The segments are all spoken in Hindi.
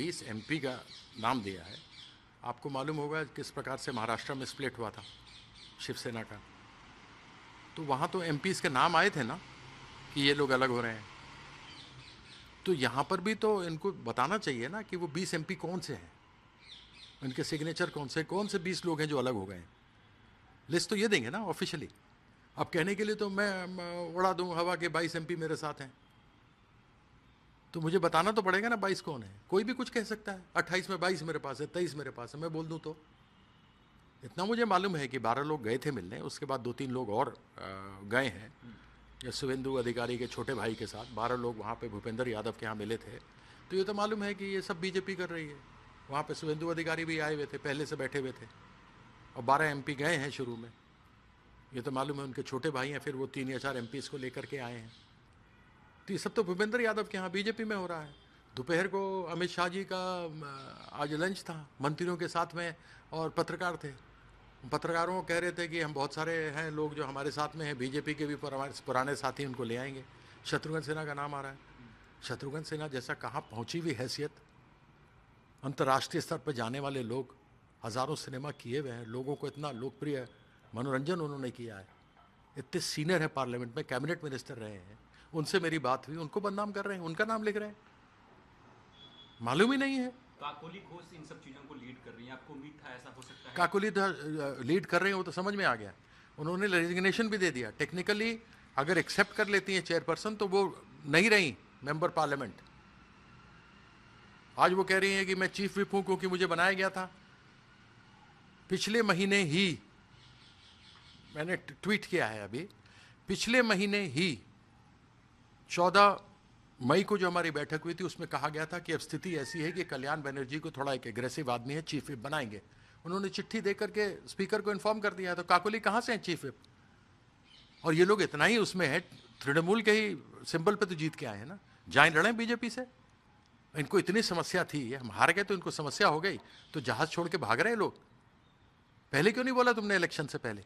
20 एमपी का नाम दिया है। आपको मालूम होगा किस प्रकार से महाराष्ट्र में स्प्लिट हुआ था शिवसेना का, तो वहाँ तो एमपीज़ के नाम आए थे ना कि ये लोग अलग हो रहे हैं। तो यहाँ पर भी तो इनको बताना चाहिए ना कि वो 20 एमपी कौन से हैं, उनके सिग्नेचर कौन से 20 लोग हैं जो अलग हो गए हैं। लिस्ट तो ये देंगे ना ऑफिशियली। अब कहने के लिए तो मैं उड़ा दूँ हवा के 22 एमपी मेरे साथ हैं, तो मुझे बताना तो पड़ेगा ना 22 कौन है। कोई भी कुछ कह सकता है, 28 में 22 मेरे पास है, 23 मेरे पास है, मैं बोल दूँ तो। इतना मुझे मालूम है कि 12 लोग गए थे मिलने, उसके बाद 2-3 लोग और गए हैं, या शुभेंदु अधिकारी के छोटे भाई के साथ 12 लोग वहाँ पे भूपेंद्र यादव के यहाँ मिले थे। तो ये तो मालूम है कि ये सब बीजेपी कर रही है। वहाँ पे शुभेंदु अधिकारी भी आए हुए थे, पहले से बैठे हुए थे, और 12 एमपी गए हैं शुरू में। ये तो मालूम है उनके छोटे भाई हैं, फिर वो 3 या 4 एमपी इसको लेकर के आए हैं। तो ये सब तो भूपेंद्र यादव के यहाँ बीजेपी में हो रहा है। दोपहर को अमित शाह जी का आज लंच था मंत्रियों के साथ में, और पत्रकार थे। पत्रकारों को कह रहे थे कि हम बहुत सारे हैं लोग जो हमारे साथ में हैं, बीजेपी के भी पुराने साथी, उनको ले आएंगे। शत्रुघ्न सिन्हा का नाम आ रहा है। शत्रुघ्न सिन्हा जैसा कहाँ पहुँची हुई हैसियत, अंतर्राष्ट्रीय स्तर पर जाने वाले लोग, हज़ारों सिनेमा किए हुए हैं, लोगों को इतना लोकप्रिय मनोरंजन उन्होंने किया है, इतने सीनियर है पार्लियामेंट में, कैबिनेट मिनिस्टर रहे हैं। उनसे मेरी बात हुई, उनको बदनाम कर रहे हैं, उनका नाम लिख रहे हैं, मालूम ही नहीं है। काकोली घोष इन सब चीजों को लीड कर रही हैं, आपको उम्मीद था ऐसा हो सकता है? काकोली लीड कर रहे हैं, वो तो समझ में आ गया। उन्होंने रेजिग्नेशन भी दे दिया। टेक्निकली अगर एक्सेप्ट कर लेती हैं चेयरपर्सन तो वो नहीं रही मेंबर पार्लियामेंट। आज वो कह रही हैं कि मैं चीफ विप हूं क्योंकि मुझे बनाया गया था। पिछले महीने ही मैंने ट्वीट किया है, अभी पिछले महीने ही 14 मई को जो हमारी बैठक हुई थी उसमें कहा गया था कि अब स्थिति ऐसी है कि कल्याण बनर्जी को थोड़ा एक एग्रेसिव आदमी है, चीफ विप बनाएंगे। उन्होंने चिट्ठी दे करके स्पीकर को इन्फॉर्म कर दिया है। तो काकोली कहाँ से हैं चीफ विप? और ये लोग इतना ही उसमें है, तृणमूल के ही सिंबल पे तो जीत के आए हैं ना। जाए लड़ें बीजेपी से, इनको इतनी समस्या थी, हम हार गए तो इनको समस्या हो गई, तो जहाज छोड़ के भाग रहे लोग। पहले क्यों नहीं बोला तुमने इलेक्शन से पहले?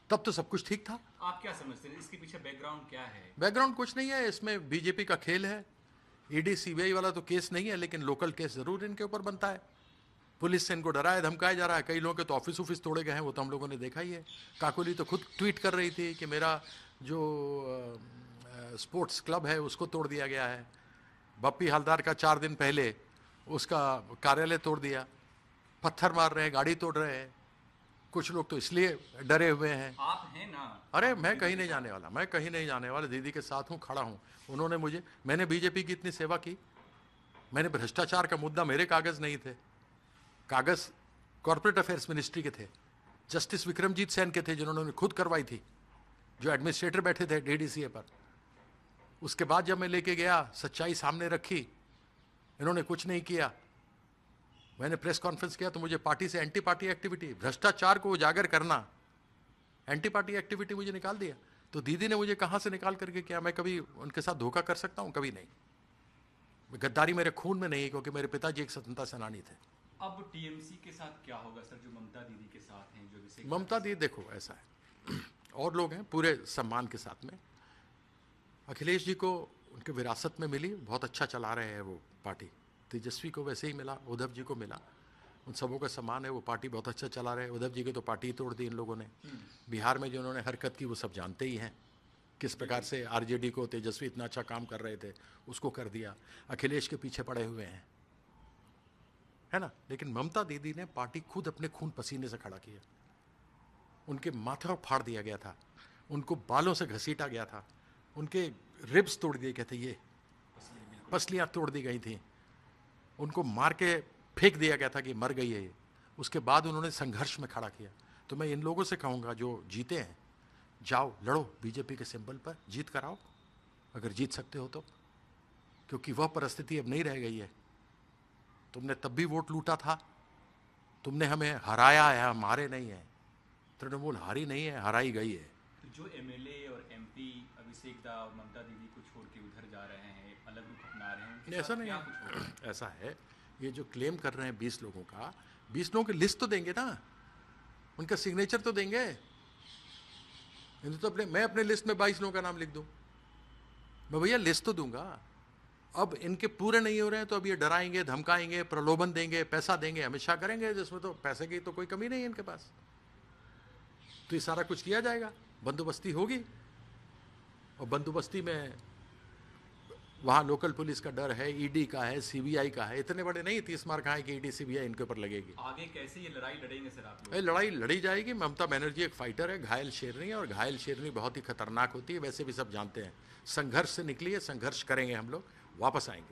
तब तो सब कुछ ठीक था। आप क्या समझते हैं इसके पीछे बैकग्राउंड क्या है? बैकग्राउंड कुछ नहीं है, इसमें बीजेपी का खेल है। ईडी सीबीआई वाला तो केस नहीं है, लेकिन लोकल केस जरूर इनके ऊपर बनता है। पुलिस से इनको डराया धमकाया जा रहा है। कई लोगों के तो ऑफिस तोड़े गए हैं, वो तो हम लोगों ने देखा ही है। काकोली तो खुद ट्वीट कर रही थी कि मेरा जो स्पोर्ट्स क्लब है उसको तोड़ दिया गया है। बप्पी हलदार का 4 दिन पहले उसका कार्यालय तोड़ दिया, पत्थर मार रहे हैं, गाड़ी तोड़ रहे हैं। कुछ लोग तो इसलिए डरे हुए हैं। आप हैं ना? अरे मैं कहीं नहीं जाने वाला, मैं कहीं नहीं जाने वाला। दीदी के साथ हूँ, खड़ा हूँ। उन्होंने मैंने बीजेपी की इतनी सेवा की। मैंने भ्रष्टाचार का मुद्दा, मेरे कागज नहीं थे, कागज कॉर्पोरेट अफेयर्स मिनिस्ट्री के थे, जस्टिस विक्रमजीत सेन के थे, जिन्होंने खुद करवाई थी, जो एडमिनिस्ट्रेटर बैठे थे डीडीसीए पर। उसके बाद जब मैं लेके गया, सच्चाई सामने रखी, इन्होंने कुछ नहीं किया। मैंने प्रेस कॉन्फ्रेंस किया तो मुझे पार्टी से एंटी पार्टी एक्टिविटी, भ्रष्टाचार को उजागर करना, एंटी पार्टी एक्टिविटी मुझे निकाल दिया। तो दीदी ने मुझे कहाँ से निकाल करके किया? मैं कभी उनके साथ धोखा कर सकता हूँ? कभी नहीं। गद्दारी मेरे खून में नहीं है, क्योंकि मेरे पिताजी एक स्वतंत्रता सेनानी थे। अब टीएमसी के साथ क्या होगा सर, जो ममता दीदी के साथ हैं, जो ममता दीदी, देखो ऐसा है, और लोग हैं पूरे सम्मान के साथ में। अखिलेश जी को उनके विरासत में मिली, बहुत अच्छा चला रहे हैं वो पार्टी। तेजस्वी को वैसे ही मिला, उद्धव जी को मिला, उन सबों का सम्मान है। वो पार्टी बहुत अच्छा चला रहे हैं। उद्धव जी की तो पार्टी तोड़ दी इन लोगों ने। बिहार में जो उन्होंने हरकत की वो सब जानते ही हैं, किस प्रकार से आरजेडी को तेजस्वी इतना अच्छा काम कर रहे थे, उसको कर दिया। अखिलेश के पीछे पड़े हुए हैं, है ना। लेकिन ममता दीदी ने पार्टी खुद अपने खून पसीने से खड़ा किया। उनके माथा फाड़ दिया गया था, उनको बालों से घसीटा गया था, उनके रिब्स तोड़ दिए गए थे, ये पसलियाँ तोड़ दी गई थी, उनको मार के फेंक दिया गया था कि मर गई है ये। उसके बाद उन्होंने संघर्ष में खड़ा किया। तो मैं इन लोगों से कहूँगा जो जीते हैं, जाओ लड़ो बीजेपी के सिंबल पर, जीत कर आओ अगर जीत सकते हो तो, क्योंकि वह परिस्थिति अब नहीं रह गई है। तुमने तब भी वोट लूटा था, तुमने हमें हराया है, हम हारे नहीं है। तृणमूल हारी नहीं है, हराई गई है। तो जो एमएलए और एमपी अभिषेक दा और ममता दीदी को छोड़ के उधर जा रहे हैं, अलग रुख अपना रहे हैं, ऐसा नहीं है, ऐसा है। ये जो क्लेम कर रहे हैं 20 लोगों का, 20 लोगों की लिस्ट तो देंगे ना, उनका सिग्नेचर तो देंगे। तो मैं अपने लिस्ट में 22 लोगों का नाम लिख दूं? मैं भैया लिस्ट तो दूंगा। अब इनके पूरे नहीं हो रहे हैं तो अब ये डराएंगे, धमकाएंगे, प्रलोभन देंगे, पैसा देंगे, हमेशा करेंगे, जिसमें तो पैसे की तो कोई कमी नहीं है इनके पास। तो ये सारा कुछ किया जाएगा, बंदोबस्ती होगी, और बंदोबस्ती में वहाँ लोकल पुलिस का डर है, ईडी का है, सीबीआई का है, इतने बड़े नहीं 30 मार कहाँ है कि ईडी सीबीआई इनके ऊपर लगेगी। आगे कैसे ये लड़ाई लड़ेंगे सर आप लोग? ये लड़ाई लड़ी जाएगी। ममता बनर्जी एक फाइटर है, घायल शेरनी है, और घायल शेरनी बहुत ही खतरनाक होती है, वैसे भी सब जानते हैं। संघर्ष से निकली है, संघर्ष करेंगे हम लोग, वापस आएंगे।